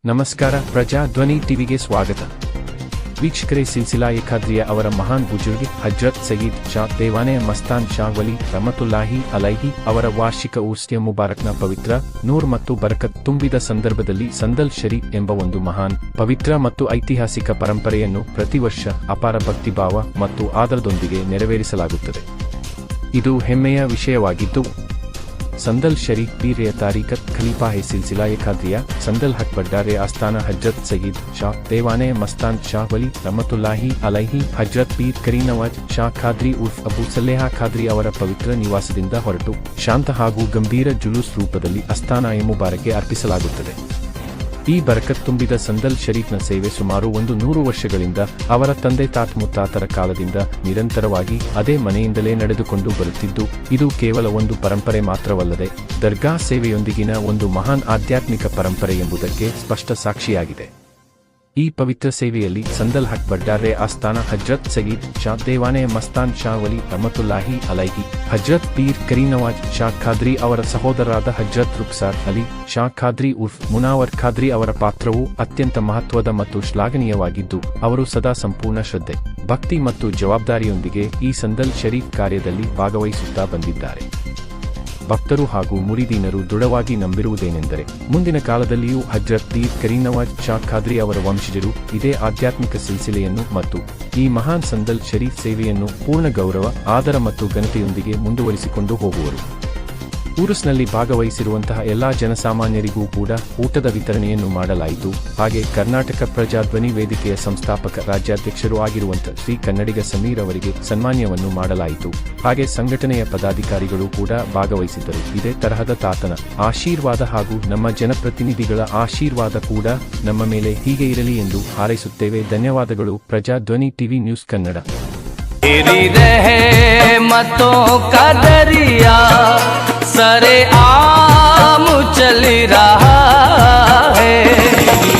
ನಮಸ್ಕಾರ, ಪ್ರಜಾ ಧ್ವನಿ ಟಿವಿಗೆ ಸ್ವಾಗತ. ವೀಕ್ಷಕರೇ, ಸಿಲ್ಸಿಲಾ ಖಾದ್ರಿಯಾ ಅವರ ಮಹಾನ್ ಬುಜುರ್ಗ್ ಹಜ್ರತ್ ಸಯ್ಯಿದ್ ಶಾ ದೇವಾನೆ ಮಸ್ತಾನ್ ಶಾ ವಲಿ ರಹಮತುಲ್ಲಾಹಿ ಅಲೈಹಿ ಅವರ ವಾರ್ಷಿಕ ಉರ್ಸ್ಯ ಮುಬಾರಕ್ನ ಪವಿತ್ರ ನೂರ್ ಮತ್ತು ಬರಕತ್ ತುಂಬಿದ ಸಂದರ್ಭದಲ್ಲಿ ಸಂದಲ್ ಶರೀಫ್ ಎಂಬ ಒಂದು ಮಹಾನ್, ಪವಿತ್ರ ಮತ್ತು ಐತಿಹಾಸಿಕ ಪರಂಪರೆಯನ್ನು ಪ್ರತಿ ವರ್ಷ ಅಪಾರ ಭಕ್ತಿಭಾವ ಮತ್ತು ಆದರದೊಂದಿಗೆ ನೆರವೇರಿಸಲಾಗುತ್ತದೆ. ಇದು ಹೆಮ್ಮೆಯ ವಿಷಯವಾಗಿದ್ದು, संदल शरीफ पीर तारीकत खलीफा है सिलसिला खाद्रिया संदल हक बड्डारे आस्थाना हजरत सईद शाह देवाने मस्तान शाह वली रहमतुल्लाही अलैहि हजरत पीर करीनवाज शाह ಖಾದ್ರಿ ಉರ್ಫ್ ಅಬು ಸಲೇಹ ಖಾದ್ರಿ ಅವರ ಪವಿತ್ರ ನಿವಾಸದಿಂದ ಹೊರಟು ಶಾಂತ ಹಾಗೂ ಗಂಭೀರ ಜುಲೂಸ್ ರೂಪದಲ್ಲಿ ಅಸ್ಥಾನ ಮುಬಾರಕ್ಗೆ ಅರ್ಪಿಸಲಾಗುತ್ತದೆ. ಈ ಬರಕತ್ ತುಂಬಿದ ಸಂದಲ್ ಶರೀಫ್ನ ಸೇವೆ ಸುಮಾರು 100 ವರ್ಷಗಳಿಂದ ಅವರ ತಂದೆ ಮುತ್ತಾತರ ಕಾಲದಿಂದ ನಿರಂತರವಾಗಿ ಅದೇ ಮನೆಯಿಂದಲೇ ನಡೆದುಕೊಂಡು ಬರುತ್ತಿದ್ದು, ಇದು ಕೇವಲ ಒಂದು ಪರಂಪರೆ ಮಾತ್ರವಲ್ಲದೆ ದರ್ಗಾ ಸೇವೆಯೊಂದಿಗಿನ ಒಂದು ಮಹಾನ್ ಆಧ್ಯಾತ್ಮಿಕ ಪರಂಪರೆ ಎಂಬುದಕ್ಕೆ ಸ್ಪಷ್ಟ ಸಾಕ್ಷಿಯಾಗಿದೆ. ಈ ಪವಿತ್ರ ಸೇವೆಯಲ್ಲಿ ಸಂದಲ್ ಹಕ್ ಬಡ್ಡಾರೆ ಆಸ್ಥಾನ ಹಜ್ರತ್ ಸಯ್ಯಿದ್ ಶಾ ದೇವಾನೆ ಮಸ್ತಾನ್ ಶಾ ವಲಿ ರಹಮತುಲ್ಲಾಹಿ ಅಲೈಹಿ ಹಜ್ರತ್ ಪೀರ್ ಕರೀನವಾಜ್ ಶಾ ಖಾದ್ರಿ ಅವರ ಸಹೋದರರಾದ ಹಜ್ರತ್ ರುಖ್ಸಾರ್ ಅಲಿ ಶಾ ಖಾದ್ರಿ ಉರ್ಫ್ ಮುನಾವರ್ ಖಾದ್ರಿ ಅವರ ಪಾತ್ರವು ಅತ್ಯಂತ ಮಹತ್ವದ ಮತ್ತು ಶ್ಲಾಘನೀಯವಾಗಿದ್ದು, ಅವರು ಸದಾ ಸಂಪೂರ್ಣ ಶ್ರದ್ಧೆ, ಭಕ್ತಿ ಮತ್ತು ಜವಾಬ್ದಾರಿಯೊಂದಿಗೆ ಈ ಸಂದಲ್ ಶರೀಫ್ ಕಾರ್ಯದಲ್ಲಿ ಭಾಗವಹಿಸುತ್ತಾ ಬಂದಿದ್ದಾರೆ. ಭಕ್ತರು ಹಾಗೂ ಮುರಿದೀನರು ದೃಢವಾಗಿ ನಂಬಿರುವುದೇನೆಂದರೆ, ಮುಂದಿನ ಕಾಲದಲ್ಲಿಯೂ ಹಜ್ರತ್ ಪೀರ್ ಕರೀನವಾಜ್ ಶಾ ಖಾದ್ರಿ ಅವರ ವಂಶಜರು ಇದೇ ಆಧ್ಯಾತ್ಮಿಕ ಸಿಲ್ಸಿಲೆಯನ್ನು ಮತ್ತು ಈ ಮಹಾನ್ ಸಂದಲ್ ಶರೀಫ್ ಸೇವೆಯನ್ನು ಪೂರ್ಣ ಗೌರವ, ಆದರ ಮತ್ತು ಘನತೆಯೊಂದಿಗೆ ಮುಂದುವರಿಸಿಕೊಂಡು ಹೋಗುವರು. ಉರುಸ್ನಲ್ಲಿ ಭಾಗವಹಿಸಿರುವಂತಹ ಎಲ್ಲಾ ಜನಸಾಮಾನ್ಯರಿಗೂ ಕೂಡ ಊಟದ ವಿತರಣೆಯನ್ನು ಮಾಡಲಾಯಿತು. ಹಾಗೆ ಕರ್ನಾಟಕ ಪ್ರಜಾಧ್ವನಿ ವೇದಿಕೆಯ ಸಂಸ್ಥಾಪಕ ರಾಜ್ಯಾಧ್ಯಕ್ಷರು ಆಗಿರುವಂತಹ ಶ್ರೀ ಕನ್ನಡಿಗ ಸಮೀರ್ ಅವರಿಗೆ ಸನ್ಮಾನ್ಯವನ್ನು ಮಾಡಲಾಯಿತು. ಹಾಗೆ ಸಂಘಟನೆಯ ಪದಾಧಿಕಾರಿಗಳು ಕೂಡ ಭಾಗವಹಿಸಿದ್ದರು. ಇದೇ ತರಹದ ತಾತನ ಆಶೀರ್ವಾದ ಹಾಗೂ ನಮ್ಮ ಜನಪ್ರತಿನಿಧಿಗಳ ಆಶೀರ್ವಾದ ಕೂಡ ನಮ್ಮ ಮೇಲೆ ಹೀಗೆ ಇರಲಿ ಎಂದು ಹಾರೈಸುತ್ತೇವೆ. ಧನ್ಯವಾದಗಳು. Prajadhwani TV news Kannada. सरे आम चल रहा है।